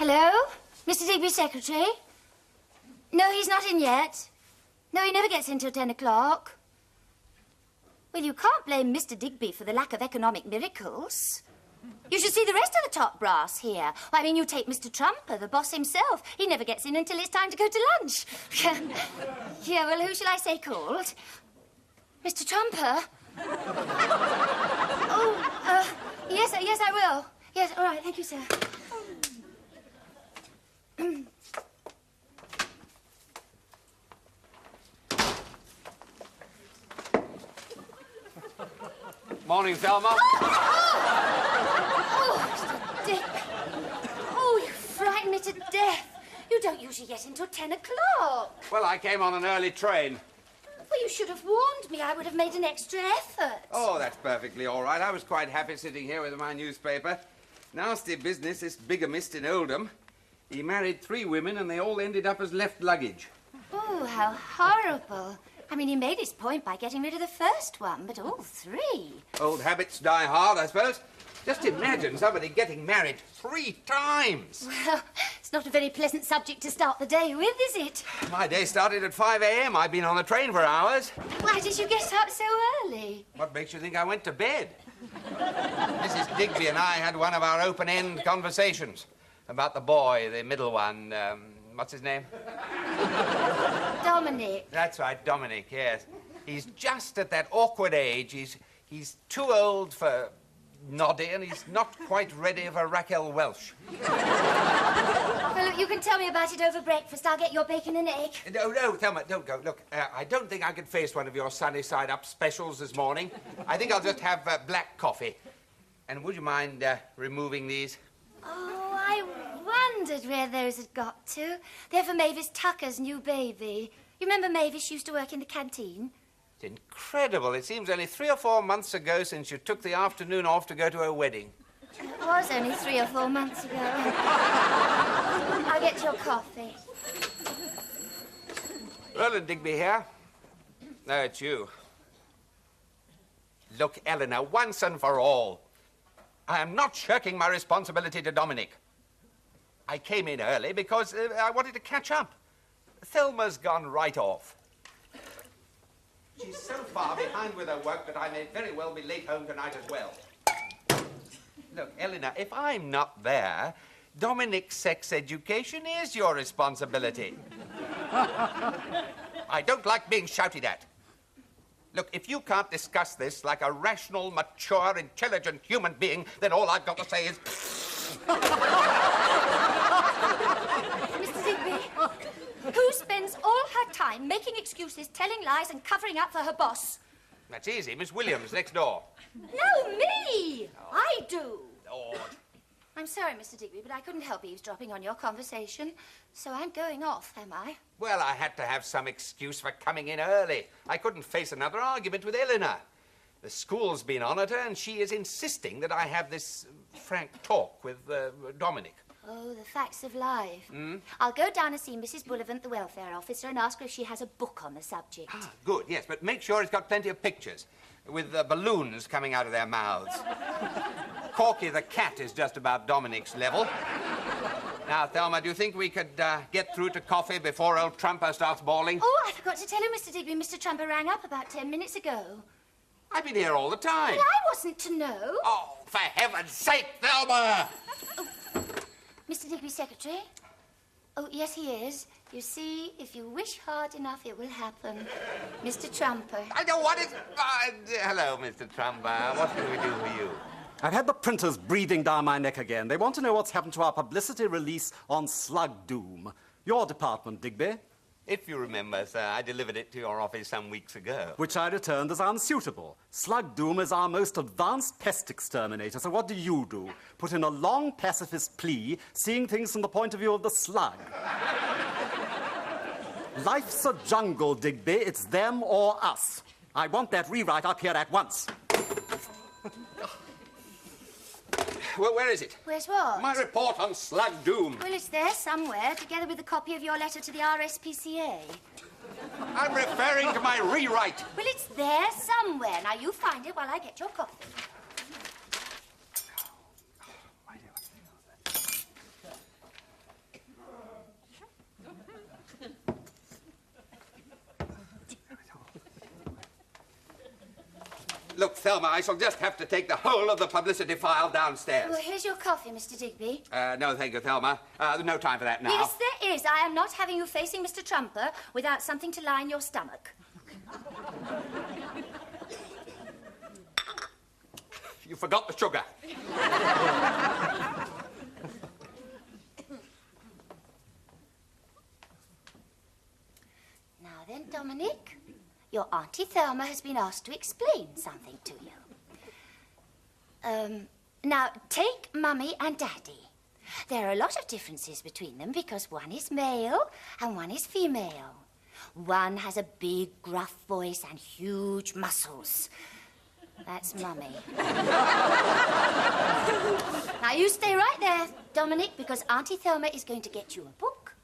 Hello? Mr Digby's secretary? No, he's not in yet. No, he never gets in till 10 o'clock. Well, you can't blame Mr Digby for the lack of economic miracles. You should see the rest of the top brass here. I mean, you take Mr Trumper, the boss himself. He never gets in until it's time to go to lunch. Yeah, well, who shall I say called? Mr Trumper? Yes, I will. Yes, all right, thank you, sir. Morning, Thelma. Mr. Dick. Oh, you frightened me to death. You don't usually get in till 10 o'clock. Well, I came on an early train. Well, you should have warned me. I would have made an extra effort. Oh, that's perfectly all right. I was quite happy sitting here with my newspaper. Nasty business, this bigamist in Oldham. He married 3 women and they all ended up as left luggage. Oh, how horrible. I mean, he made his point by getting rid of the first one, but all 3. Old habits die hard, I suppose. Just imagine somebody getting married 3 times. Well, it's not a very pleasant subject to start the day with, is it? My day started at 5 a.m. I've been on the train for hours. Why did you get up so early? What makes you think I went to bed? Mrs. Digby and I had one of our open-end conversations about the boy, the middle one. What's his name? Dominic. That's right, Dominic, yes. He's just at that awkward age. He's too old for Noddy, and he's not quite ready for Raquel Welch. Well, look, you can tell me about it over breakfast. I'll get your bacon and egg. No, Thelma, don't go. Look, I don't think I could face one of your sunny-side-up specials this morning. I think I'll just have black coffee. And would you mind removing these? Oh, I wondered where those had got to. They're for Mavis Tucker's new baby. You remember Mavis used to work in the canteen? It's incredible. It seems only 3 or 4 months ago since you took the afternoon off to go to her wedding. It was only 3 or 4 months ago. I'll get your coffee. Roland Digby here. No, it's you. Look, Eleanor, once and for all, I am not shirking my responsibility to Dominic. I came in early because I wanted to catch up. Thelma's gone right off. She's so far behind with her work that I may very well be late home tonight as well. Look, Eleanor, if I'm not there, Dominic's sex education is your responsibility. I don't like being shouted at. Look, if you can't discuss this like a rational, mature, intelligent human being, then all I've got to say is... Mr. Digby, who spends all her time making excuses, telling lies and covering up for her boss? That's easy. Miss Williams, next door. No, me! Oh. I do. Lord. I'm sorry, Mr. Digby, but I couldn't help eavesdropping on your conversation, so I'm going off, am I? Well, I had to have some excuse for coming in early. I couldn't face another argument with Eleanor. The school's been on at her, and she is insisting that I have this frank talk with Dominic. Oh, the facts of life. I'll go down and see Mrs. Bullivant, the welfare officer, and ask her if she has a book on the subject. Ah, good, yes, but make sure it's got plenty of pictures, with balloons coming out of their mouths. Corky the cat is just about Dominic's level. Now, Thelma, do you think we could get through to coffee before old Trumper starts bawling? Oh, I forgot to tell you, Mr. Digby, Mr. Trumper rang up about 10 minutes ago. I've been here all the time. But I wasn't to know. Oh, for heaven's sake, Thelma! Oh, Mr. Digby's secretary? Oh, yes, he is. You see, if you wish hard enough, it will happen. Mr. Trumper. I know what is... hello, Mr. Trumper. What can we do for you? I've had the printers breathing down my neck again. They want to know what's happened to our publicity release on Slug Doom. Your department, Digby. If you remember, sir, I delivered it to your office some weeks ago. Which I returned as unsuitable. Slug Doom is our most advanced pest exterminator, so what do? Put in a long pacifist plea, seeing things from the point of view of the slug. Life's a jungle, Digby. It's them or us. I want that rewrite up here at once. Well, where is it? Where's what? My report on Slug Doom. Well, it's there somewhere, together with a copy of your letter to the RSPCA. I'm referring to my rewrite. Well, it's there somewhere. Now, you find it while I get your coffee. Look, Thelma, I shall just have to take the whole of the publicity file downstairs. Well, here's your coffee, Mr. Digby. No, thank you, Thelma. No time for that now. Yes, there is. I am not having you facing Mr. Trumper without something to line your stomach. You forgot the sugar. Now then, Dominic, your Auntie Thelma has been asked to explain something to you. Now, take Mummy and Daddy. There are a lot of differences between them because one is male and one is female. One has a big, gruff voice and huge muscles. That's Mummy. Now, you stay right there, Dominic, because Auntie Thelma is going to get you a book.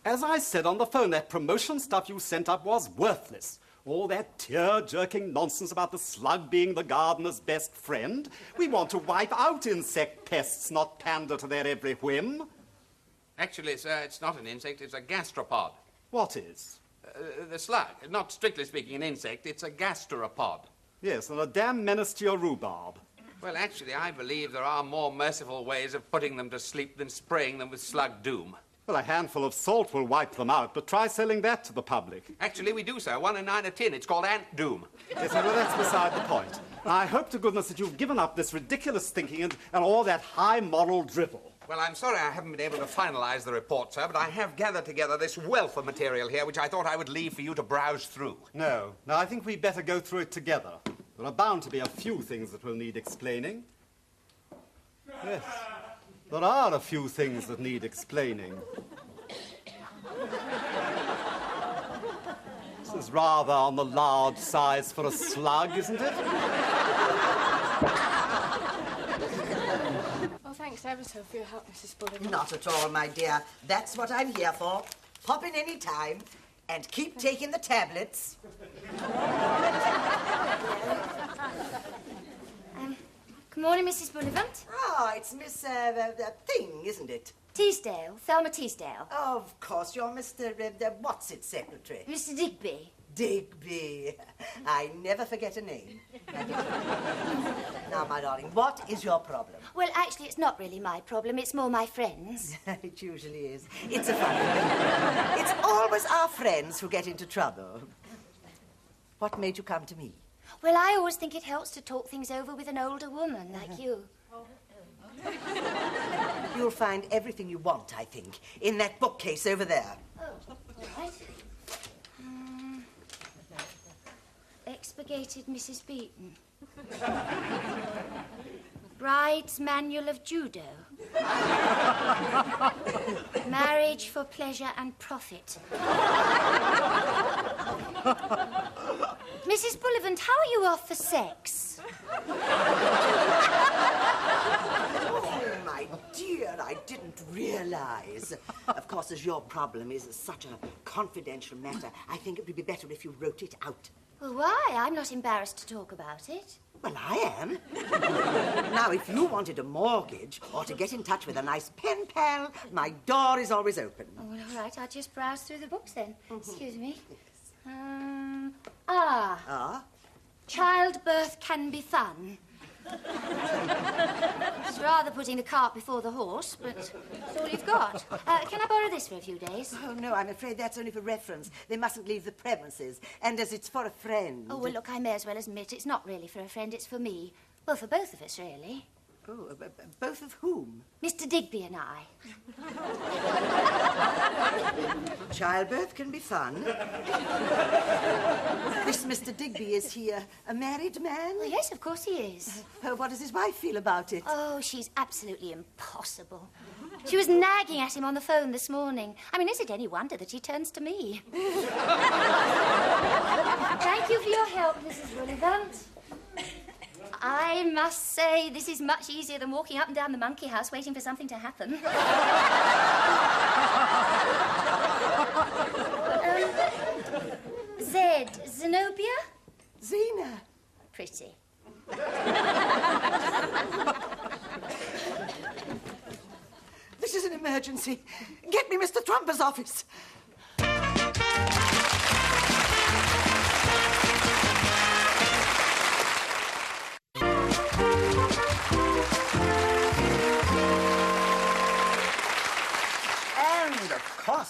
As I said on the phone, that promotion stuff you sent up was worthless. All that tear-jerking nonsense about the slug being the gardener's best friend. We want to wipe out insect pests, not pander to their every whim. Actually, it's not an insect, it's a gastropod. What is? The slug. Not strictly speaking an insect, it's a gastropod. Yes, and a damn menace to your rhubarb. Well, actually, I believe there are more merciful ways of putting them to sleep than spraying them with slug doom. Well, a handful of salt will wipe them out, but try selling that to the public. Actually, we do, sir. 1 in 9 a tin. It's called ant doom. Yes, well, that's beside the point. I hope to goodness that you've given up this ridiculous thinking and all that high moral drivel. Well, I'm sorry I haven't been able to finalize the report, sir, but I have gathered together this wealth of material here, which I thought I would leave for you to browse through. No, I think we'd better go through it together. There are bound to be a few things that will need explaining. Yes, there are a few things that need explaining. This is rather on the large size for a slug, isn't it? Well, thanks ever so for your help, Mrs. Bullivant. Not at all, my dear. That's what I'm here for. Pop in any time and keep taking the tablets. Good morning, Mrs. Bullivant. Oh, it's Miss Thing, isn't it? Teesdale, Thelma Teesdale. Of course, you're Mr. What's-it secretary. Mr. Digby. Digby. I never forget a name. Now, my darling, what is your problem? Well, actually, it's not really my problem. It's more my friends. It usually is. It's a funny thing. It's always our friends who get into trouble. What made you come to me? Well, I always think it helps to talk things over with an older woman like you. You'll find everything you want, I think, in that bookcase over there. Oh, all right. Expurgated Mrs. Beaton. Bride's Manual of Judo. Marriage for pleasure and profit. Mrs. Bullivant, how are you off for sex? Oh, my dear, I didn't realize. Of course, as your problem is such a confidential matter, I think it would be better if you wrote it out. Well, why? I'm not embarrassed to talk about it. Well, I am. Now, if you wanted a mortgage or to get in touch with a nice pen pal, my door is always open. Oh, well, all right. I'll just browse through the books then. Excuse me. Childbirth can be fun. It's rather putting the cart before the horse, but it's all you've got. Can I borrow this for a few days? Oh, no, I'm afraid that's only for reference. They mustn't leave the premises. And as it's for a friend... Oh, well, look, I may as well admit it's not really for a friend, it's for me. Well, for both of us, really. Oh, both of whom? Mr. Digby and I. Childbirth can be fun. This Mr. Digby, is he a married man? Well, yes, of course he is. What does his wife feel about it? Oh, she's absolutely impossible. She was nagging at him on the phone this morning. I mean, is it any wonder that he turns to me? Thank you for your help, Mrs. Bullivant. I must say, this is much easier than walking up and down the monkey house waiting for something to happen. Zenobia? Zena. Pretty. This is an emergency. Get me Mr. Trumper's office.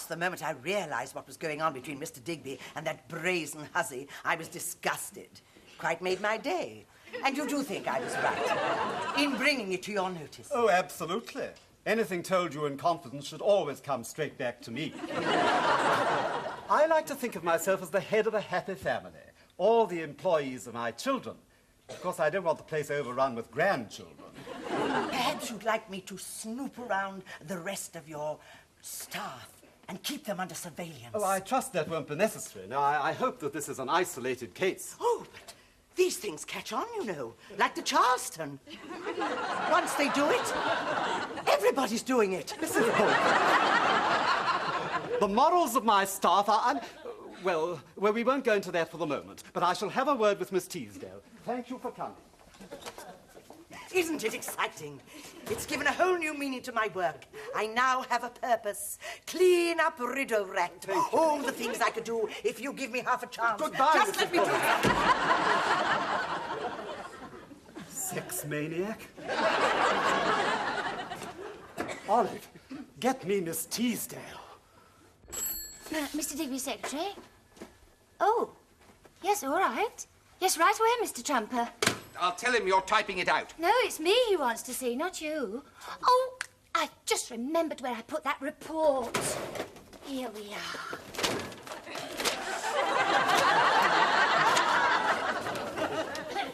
the moment I realised what was going on between Mr. Digby and that brazen hussy, I was disgusted. Quite made my day. And you do think I was right in bringing it to your notice? Oh, absolutely. Anything told you in confidence should always come straight back to me. I like to think of myself as the head of a happy family. All the employees are my children. Of course, I don't want the place overrun with grandchildren. Perhaps you'd like me to snoop around the rest of your staff and keep them under surveillance. Oh, I trust that won't be necessary. Now, I hope that this is an isolated case. Oh, but these things catch on, you know, like the Charleston. Once they do it, everybody's doing it. Mrs. Holt, the morals of my staff are... Well, we won't go into that for the moment, but I shall have a word with Miss Teesdale. Thank you for coming. Isn't it exciting? It's given a whole new meaning to my work. I now have a purpose. Clean up Rideau-Rat. All the things I could do if you give me half a chance. Goodbye, Just Mrs. let me do that. Sex maniac. Olive, get me Miss Teesdale. Mr. Digby's secretary? Oh, yes, all right. Yes, right away, Mr. Trumper. I'll tell him you're typing it out. No, it's me he wants to see, not you. Oh, I've just remembered where I put that report. Here we are.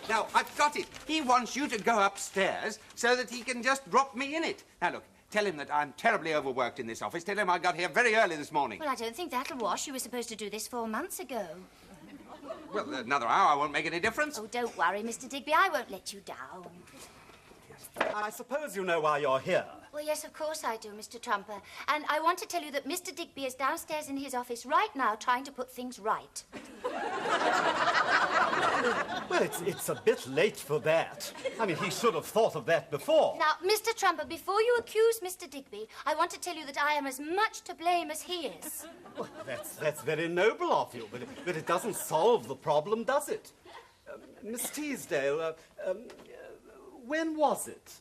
Now, I've got it. He wants you to go upstairs so that he can just drop me in it. Now, look, tell him that I'm terribly overworked in this office. Tell him I got here very early this morning. Well, I don't think that'll wash. You were supposed to do this 4 months ago. Well, another hour won't make any difference. Oh, don't worry, Mr. Digby. I won't let you down. I suppose you know why you're here. Well, yes, of course I do, Mr. Trumper. And I want to tell you that Mr. Digby is downstairs in his office right now trying to put things right. Well, it's a bit late for that. I mean, he should have thought of that before. Now, Mr. Trumper, before you accuse Mr. Digby, I want to tell you that I am as much to blame as he is. Well, that's very noble of you, but it doesn't solve the problem, does it? Miss Teesdale, when was it?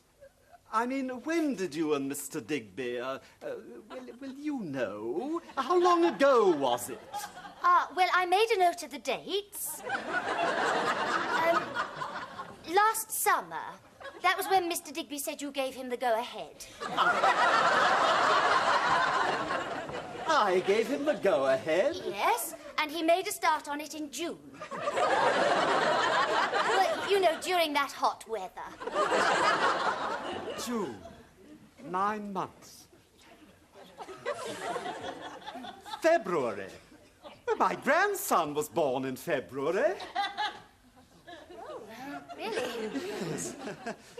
I mean, when did you and Mr. Digby, will you know? How long ago was it? Well, I made a note of the dates. Last summer. That was when Mr. Digby said you gave him the go-ahead. I gave him the go-ahead? Yes, and he made a start on it in June. Well, you know, during that hot weather. June. 9 months. February. Well, my grandson was born in February. Oh, really? Yes,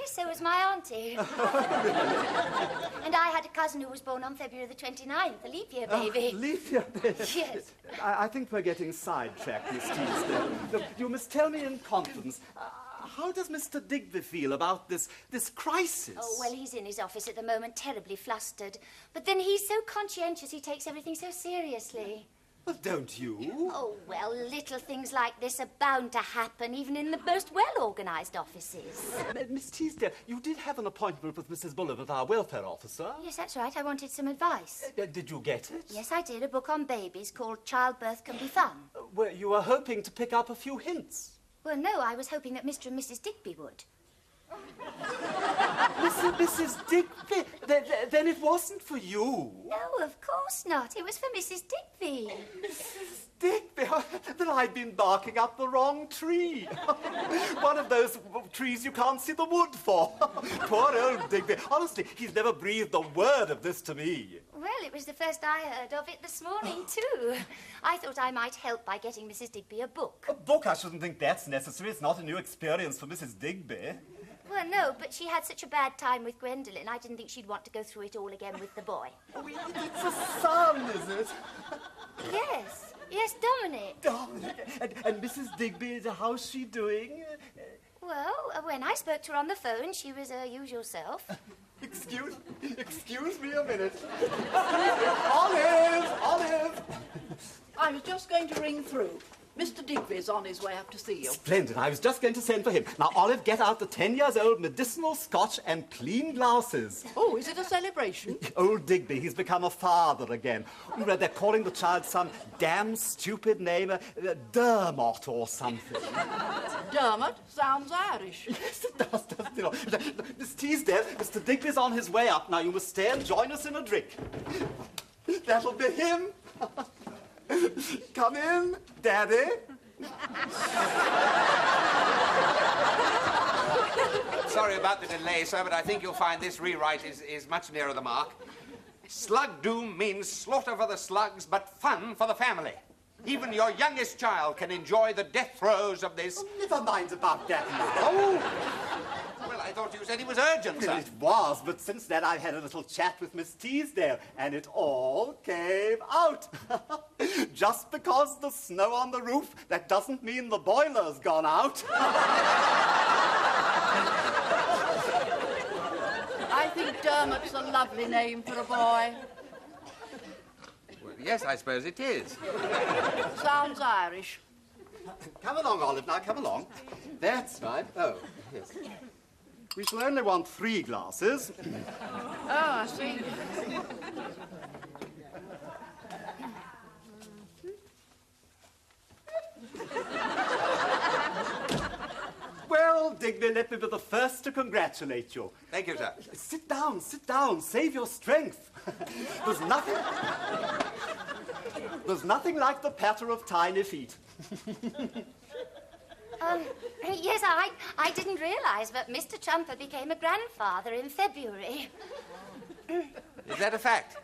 so was my auntie. And I had a cousin who was born on February the 29th, a leap year baby. Leap year baby. Yes. I think we're getting sidetracked, Miss Teesdale. Look, you must tell me in confidence, how does Mr. Digby feel about this crisis? Oh, well, he's in his office at the moment, terribly flustered. But then he's so conscientious, he takes everything so seriously. Well, don't you? Oh, well, little things like this are bound to happen, even in the most well-organised offices. Miss Teesdale, you did have an appointment with Mrs. Bullitt, our welfare officer. Yes, that's right. I wanted some advice. Did you get it? Yes, I did. A book on babies called Childbirth Can Be Fun. Well, you were hoping to pick up a few hints. Well, no, I was hoping that Mr. and Mrs. Digby would. Mrs. Digby? Then it wasn't for you. No, of course not. It was for Mrs. Digby. Mrs. Digby? Then I've been barking up the wrong tree. One of those trees you can't see the wood for. Poor old Digby. Honestly, he's never breathed a word of this to me. Well, it was the first I heard of it this morning, too. I thought I might help by getting Mrs. Digby a book. A book? I shouldn't think that's necessary. It's not a new experience for Mrs. Digby. Well, no, but she had such a bad time with Gwendolen, I didn't think she'd want to go through it all again with the boy. Oh, it's a son, is it? Yes. Yes, Dominic. Dominic. And Mrs. Digby, how's she doing? Well, when I spoke to her on the phone, she was her usual self. Excuse me a minute. Olive! I was just going to ring through. Mr Digby's on his way up to see you. Splendid. I was just going to send for him. Now, Olive, get out the 10-year-old medicinal scotch and clean glasses. Oh, is it a celebration? Old Digby, he's become a father again. You know, they're calling the child some damn stupid name, Dermot or something. Dermot? Sounds Irish. Yes, it does, doesn't it? Miss Teesdale, Mr. Digby's on his way up. Now, you must stay and join us in a drink. That'll be him. Come in, Daddy. Sorry about the delay, sir, but I think you'll find this rewrite is much nearer the mark. Slug doom means slaughter for the slugs, but fun for the family. Even your youngest child can enjoy the death throes of this... Oh, never mind about that now. Well, I thought you said it was urgent, sir. It was, but since then I've had a little chat with Miss Teesdale, and it all came out. Just because the snow on the roof, that doesn't mean the boiler's gone out. I think Dermot's a lovely name for a boy. Well, yes, I suppose it is. Sounds Irish. Come along, Olive, now, come along. That's right. Oh, yes. We shall only want 3 glasses. Oh, I see. Well, Digby, let me be the first to congratulate you. Thank you, sir. Sit down, save your strength. There's nothing like the patter of tiny feet. Yes, I didn't realise, but Mr. Trumper became a grandfather in February. Is that a fact?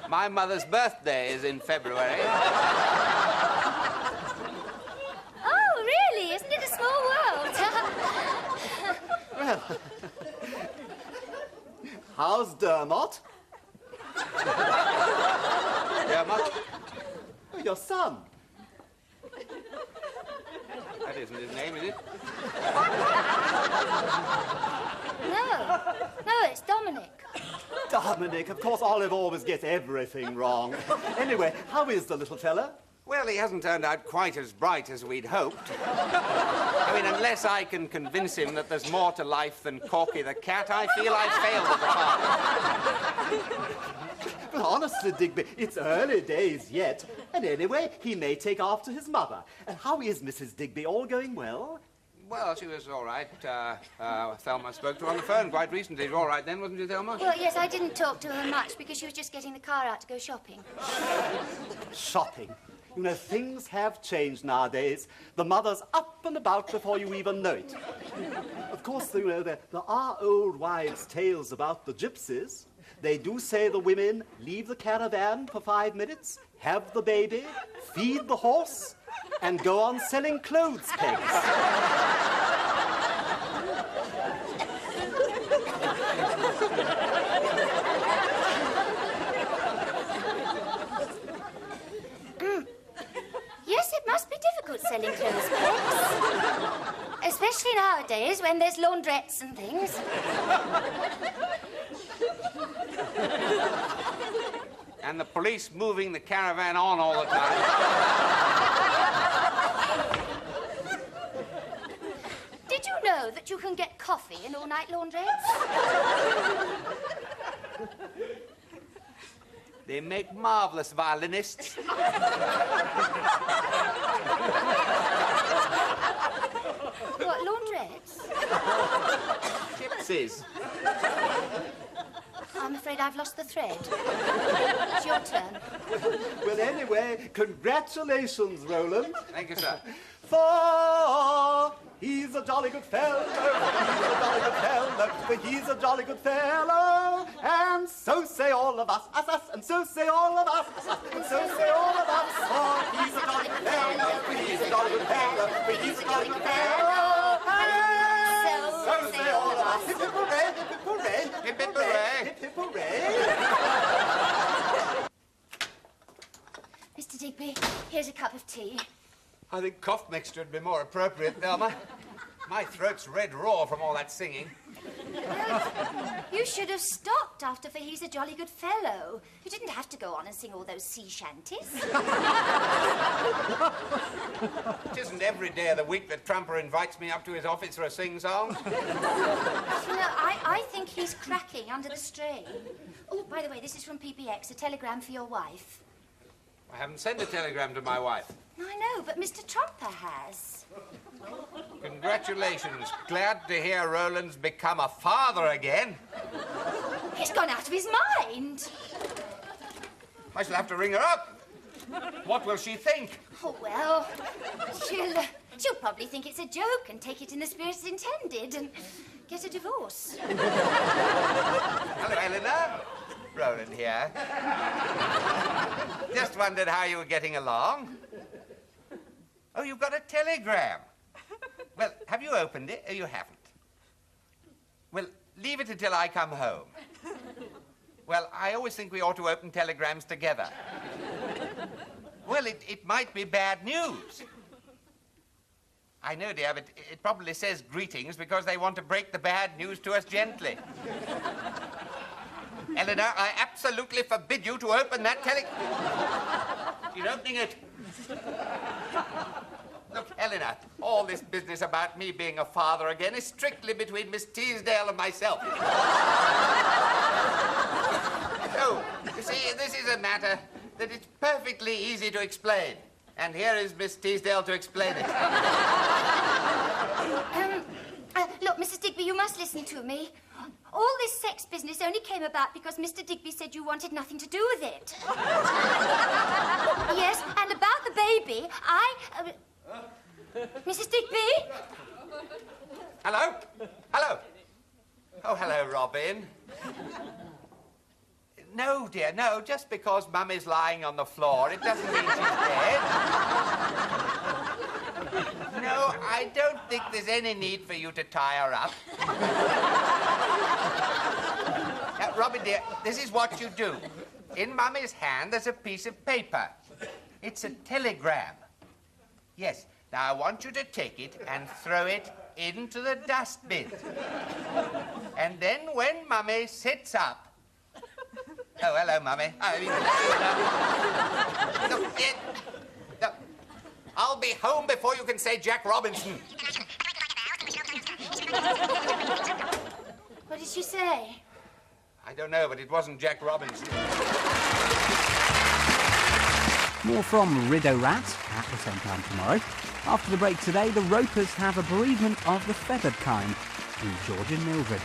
My mother's birthday is in February. Oh, really? Isn't it a small world? Well, how's Dermot? Dermot? Oh, your son. That isn't his name, is it? No, it's Dominic. Dominic, of course, Olive always gets everything wrong. Anyway, how is the little fella? Well, he hasn't turned out quite as bright as we'd hoped. I mean, unless I can convince him that there's more to life than Corky the cat, I feel I've failed as a father. But honestly, Digby, it's early days yet. And anyway, he may take after his mother. And how is Mrs. Digby? All going well? Well, she was all right. Thelma spoke to her on the phone quite recently. She was all right then, wasn't she, Thelma? Well, yes, I didn't talk to her much because she was just getting the car out to go shopping. Shopping. You know, things have changed nowadays. The mother's up and about before you even know it. Of course, you know, there are old wives' tales about the gypsies. They do say the women leave the caravan for 5 minutes, have the baby, feed the horse, and go on selling clothes pegs. Yes, it must be difficult selling clothes pegs. Especially nowadays when there's laundrettes and things. And the police moving the caravan on all the time. Did you know that you can get coffee in all-night laundrettes? They make marvellous violinists. What, laundrettes? Gypsies. I'm afraid I've lost the thread. It's your turn. Well, anyway, congratulations, Roland. Thank you, sir. For he's a jolly good fellow, he's a jolly good fellow, and so say all of us, and so say all of us, and so say all of us. For he's a jolly good fellow, he's a jolly good fellow, he's a jolly good fellow, and so say all of us. Hip hip hooray, hip hip hooray, Hip hip hooray. hip hip hooray. Mr. Digby, here's a cup of tea. I think cough mixture would be more appropriate, Thelma. My throat's red raw from all that singing. You should have stopped after For He's a Jolly Good Fellow. You didn't have to go on and sing all those sea shanties. It isn't every day of the week that Trumper invites me up to his office for a sing-song. I think he's cracking under the strain. Oh, by the way, this is from PPX, a telegram for your wife. I haven't sent a telegram to my wife. I know, but Mr. Trumper has. Congratulations. Glad to hear Roland's become a father again. He's gone out of his mind. I shall have to ring her up. What will she think? Oh, well, she'll probably think it's a joke and take it in the spirit it's intended and get a divorce. Hello, Eleanor. Roland here. Just wondered how you were getting along. Oh, you've got a telegram. Well, have you opened it or you haven't? Well, leave it until I come home. Well, I always think we ought to open telegrams together. Well, it might be bad news. I know, dear, but it probably says greetings because they want to break the bad news to us gently. Eleanor, I absolutely forbid you to open that She's opening it. Look, Eleanor, all this business about me being a father again is strictly between Miss Teesdale and myself. So, you see, this is a matter that it's perfectly easy to explain. And here is Miss Teesdale to explain it. Look, Mrs. Digby, you must listen to me. All this sex business only came about because Mr. Digby said you wanted nothing to do with it. Yes, and about the baby, Mrs. Digby? Hello? Hello? Oh, hello, Robin. No, dear, no. Just because Mummy's lying on the floor, it doesn't mean she's dead. No, I don't think there's any need for you to tie her up. Now, Robin, dear, this is what you do. In Mummy's hand, there's a piece of paper. It's a telegram. Yes. Now, I want you to take it and throw it into the dustbin. And then when Mummy sits up... Oh, hello, Mummy. Look, I'll be home before you can say Jack Robinson. What did she say? I don't know, but it wasn't Jack Robinson. More from Rideau Rat at the same time tomorrow. After the break today, the Ropers have a bereavement of the feathered kind in George and Mildred.